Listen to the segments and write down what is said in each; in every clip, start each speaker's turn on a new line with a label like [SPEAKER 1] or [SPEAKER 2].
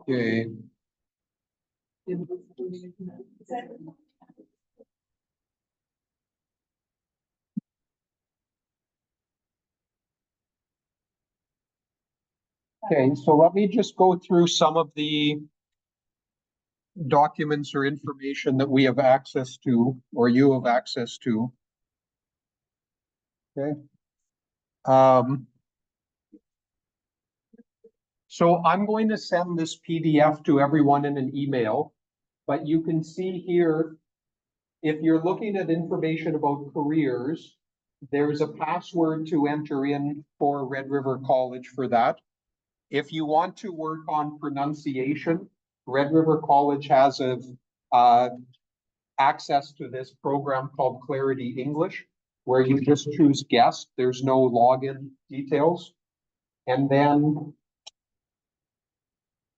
[SPEAKER 1] Okay. Okay, so let me just go through some of the documents or information that we have access to, or you have access to. Okay. So I'm going to send this PDF to everyone in an email, but you can see here, if you're looking at information about careers, there's a password to enter in for Red River College for that. If you want to work on pronunciation, Red River College has access to this program called Clarity English, where you just choose guest. There's no login details. And then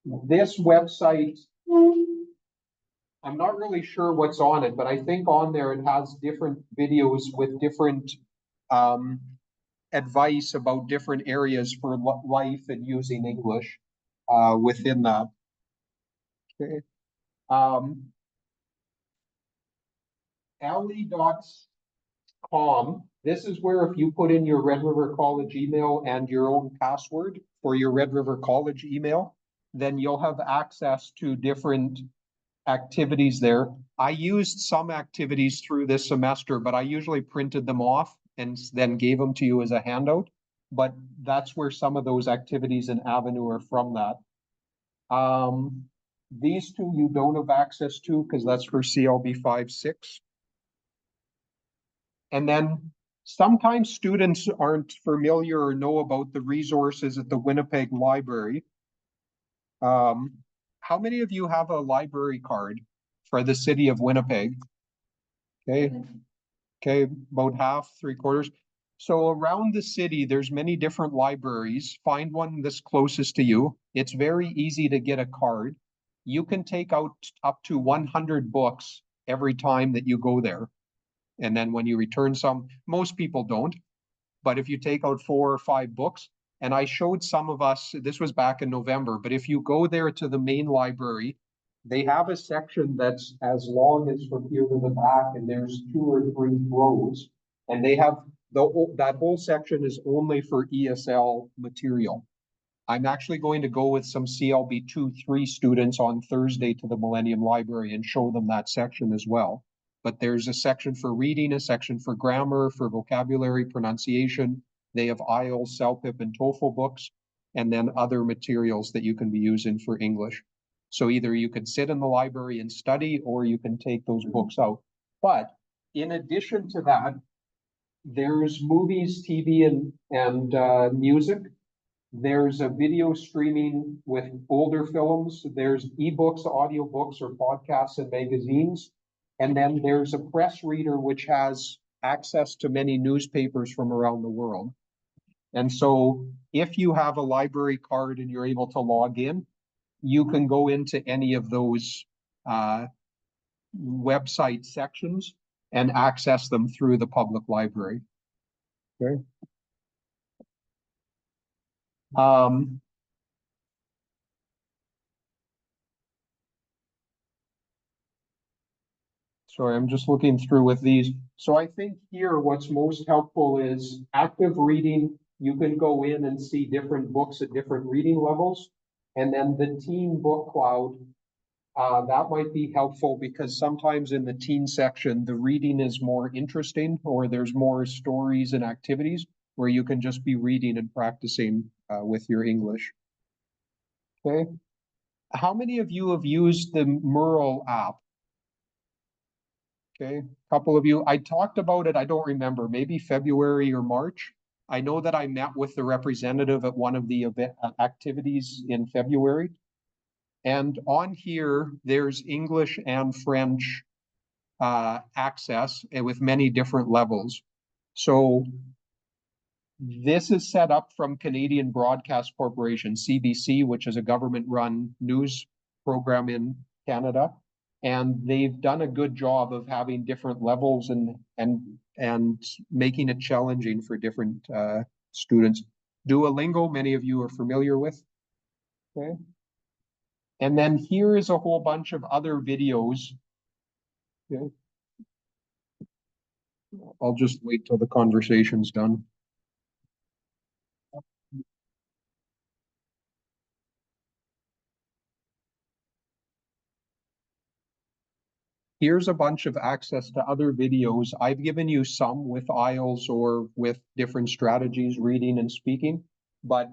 [SPEAKER 1] this website, I'm not really sure what's on it, but I think on there it has different videos with different advice about different areas for life and using English within that. Okay. Ally.com. This is where if you put in your Red River College email and your own password for your Red River College email, then you'll have access to different activities there. I used some activities through this semester, but I usually printed them off and then gave them to you as a handout. But that's where some of those activities in Avenue are from that. These two you don't have access to because that's for CLB 5-6. And then sometimes students aren't familiar or know about the resources at the Winnipeg Library. How many of you have a library card for the city of Winnipeg? Okay, about half, 3/4. So around the city, there's many different libraries. Find one that's closest to you. It's very easy to get a card. You can take out up to 100 books every time that you go there. And then when you return some, most people don't, but if you take out 4 or 5 books, and I showed some of us, this was back in November, but if you go there to the main library, they have a section that's as long as from here to the back, and there's 2 or 3 rows, and they have that whole section is only for ESL material. I'm actually going to go with some CLB 2-3 students on Thursday to the Millennium Library and show them that section as well. But there's a section for reading, a section for grammar, for vocabulary, pronunciation. They have IELTS, CELPIP, and TOEFL books, and then other materials that you can be using for English. So either you can sit in the library and study, or you can take those books out. But in addition to that, there's movies, TV, and music. There's a video streaming with older films. There's ebooks, audiobooks, or podcasts and magazines. And then there's a press reader, which has access to many newspapers from around the world. And so if you have a library card and you're able to log in, you can go into any of those website sections and access them through the public library. Okay. Sorry, I'm just looking through with these. So I think here what's most helpful is active reading. You can go in and see different books at different reading levels. And then the teen book cloud, that might be helpful because sometimes in the teen section, the reading is more interesting or there's more stories and activities where you can just be reading and practicing with your English. Okay. How many of you have used the Mural app? Okay, a couple of you. I talked about it, I don't remember, maybe February or March. I know that I met with the representative at one of the event activities in February. And on here, there's English and French access with many different levels. So this is set up from Canadian Broadcast Corporation, CBC, which is a government-run news program in Canada. And they've done a good job of having different levels and making it challenging for different students. Duolingo, many of you are familiar with. Okay. And then here is a whole bunch of other videos. Okay. I'll just wait till the conversation's done. Here's a bunch of access to other videos. I've given you some with IELTS or with different strategies, reading and speaking, but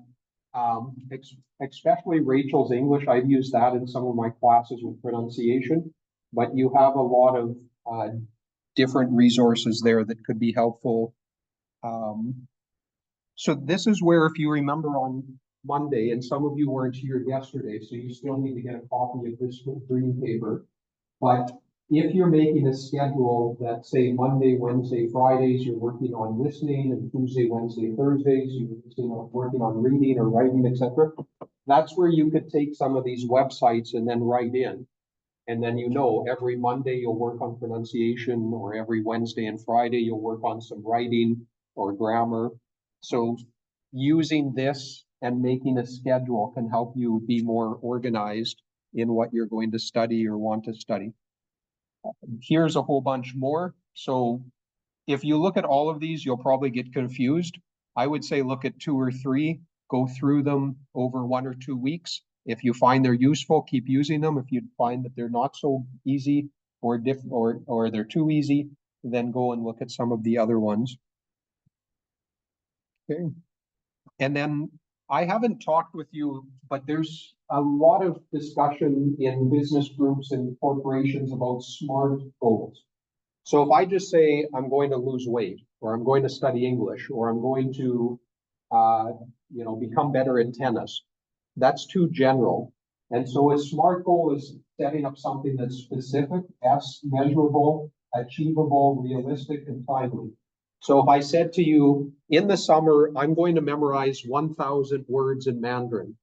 [SPEAKER 1] especially Rachel's English, I've used that in some of my classes with pronunciation, but you have a lot of different resources there that could be helpful. So this is where, if you remember on Monday, and some of you weren't here yesterday, so you still need to get a copy of this green paper. But if you're making a schedule that, say, Monday, Wednesday, Fridays, you're working on listening, and Tuesday, Wednesday, Thursdays, you're working on reading or writing, etc., that's where you could take some of these websites and then write in. And then every Monday you'll work on pronunciation, or every Wednesday and Friday you'll work on some writing or grammar. So using this and making a schedule can help you be more organized in what you're going to study or want to study. Here's a whole bunch more. So if you look at all of these, you'll probably get confused. I would say look at 2 or 3, go through them over 1 or 2 weeks. If you find they're useful, keep using them. If you find that they're not so easy or they're too easy, then go and look at some of the other ones. Okay. And then I haven't talked with you, but there's a lot of discussion in business groups and corporations about SMART goals. So if I just say I'm going to lose weight, or I'm going to study English, or I'm going to, become better in tennis, that's too general. And so a SMART goal is setting up something that's specific, measurable, achievable, realistic, and timely. So if I said to you, in the summer, I'm going to memorize 1,000 words in Mandarin,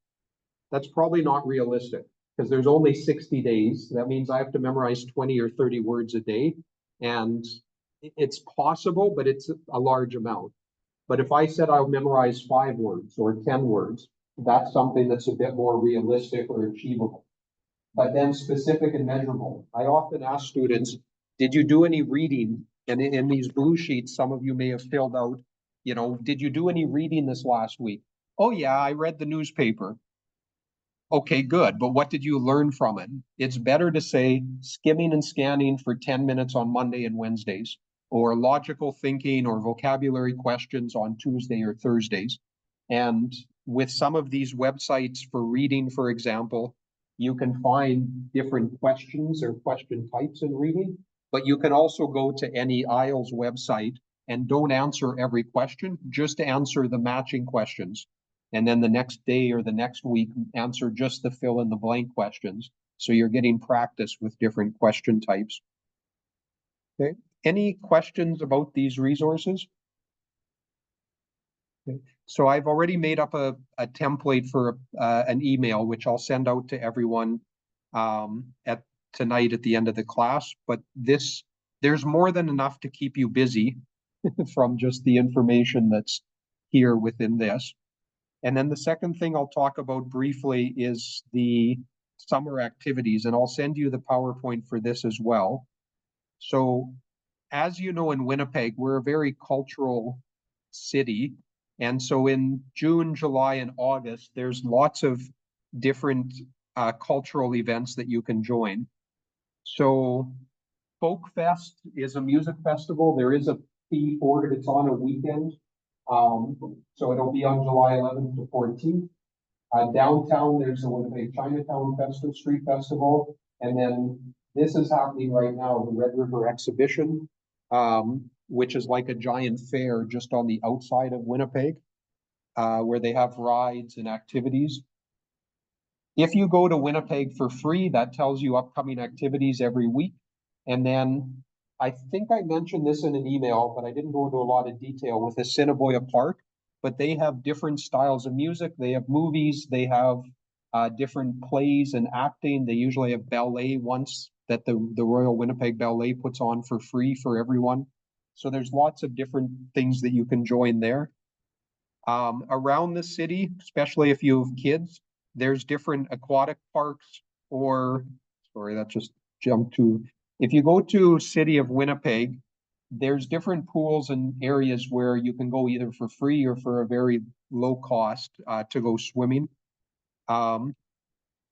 [SPEAKER 1] that's probably not realistic because there's only 60 days. That means I have to memorize 20 or 30 words a day. And it's possible, but it's a large amount. But if I said I'll memorize 5 words or 10 words, that's something that's a bit more realistic or achievable. But then specific and measurable. I often ask students, did you do any reading? And in these blue sheets, some of you may have filled out, did you do any reading this last week? Oh yeah, I read the newspaper. Okay, good. But what did you learn from it? It's better to say skimming and scanning for 10 minutes on Monday and Wednesdays, or logical thinking or vocabulary questions on Tuesday or Thursdays. And with some of these websites for reading, for example, you can find different questions or question types in reading, but you can also go to any IELTS website and don't answer every question, just answer the matching questions. And then the next day or the next week, answer just the fill in the blank questions. So you're getting practice with different question types. Okay. Any questions about these resources? Okay. So I've already made up a template for an email, which I'll send out to everyone tonight at the end of the class. But there's more than enough to keep you busy from just the information that's here within this. And then the second thing I'll talk about briefly is the summer activities, and I'll send you the PowerPoint for this as well. So as you know, in Winnipeg, we're a very cultural city. And so in June, July, and August, there's lots of different cultural events that you can join. So Folk Fest is a music festival. There is a fee for it. It's on a weekend. So it'll be on July 11th to 14th. Downtown, there's the Winnipeg Chinatown Street Festival. And then this is happening right now, the Red River Exhibition, which is like a giant fair just on the outside of Winnipeg, where they have rides and activities. If you go to Winnipeg for free, that tells you upcoming activities every week. And then I think I mentioned this in an email, but I didn't go into a lot of detail with Assiniboia Park, but they have different styles of music. They have movies, they have different plays and acting. They usually have ballet once that the Royal Winnipeg Ballet puts on for free for everyone. So there's lots of different things that you can join there. Around the city, especially if you have kids, There's different aquatic parks or, sorry, that just jumped to, if you go to City of Winnipeg, there's different pools and areas where you can go either for free or for a very low cost to go swimming. And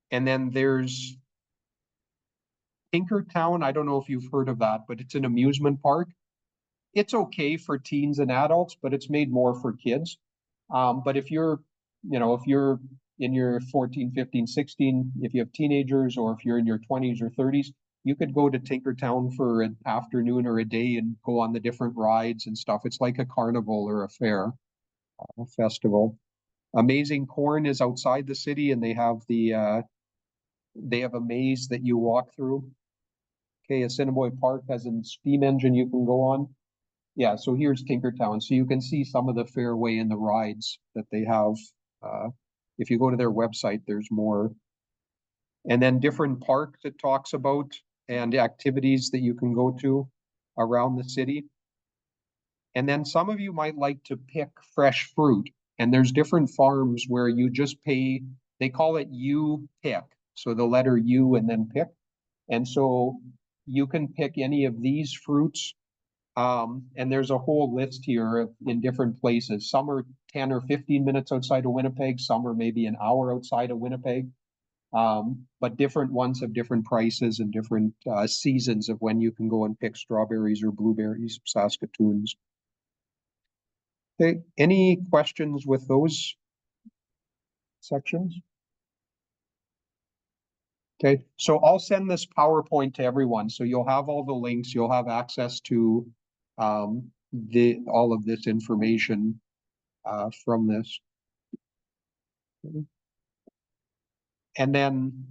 [SPEAKER 1] then there's Tinkertown. I don't know if you've heard of that, but it's an amusement park. It's okay for teens and adults, but it's made more for kids. But if you're, if you're in your 14, 15, 16, if you have teenagers, or if you're in your 20s or 30s, you could go to Tinkertown for an afternoon or a day and go on the different rides and stuff. It's like a carnival or a fair, a festival. Amazing Corn is outside the city, and they have a maze that you walk through. Okay, Assiniboia Park has a steam engine you can go on. Yeah, so here's Tinkertown. So you can see some of the fairway and the rides that they have. If you go to their website, there's more. And then different parks it talks about and activities that you can go to around the city. And then some of you might like to pick fresh fruit. And there's different farms where you just pay, they call it U pick. So the letter U and then pick. And so you can pick any of these fruits. And there's a whole list here in different places. Some are 10 or 15 minutes outside of Winnipeg. Some are maybe an hour outside of Winnipeg. But different ones have different prices and different seasons of when you can go and pick strawberries or blueberries, Saskatoons. Okay, any questions with those sections? Okay, so I'll send this PowerPoint to everyone. So you'll have all the links, you'll have access to all of this information from this. And then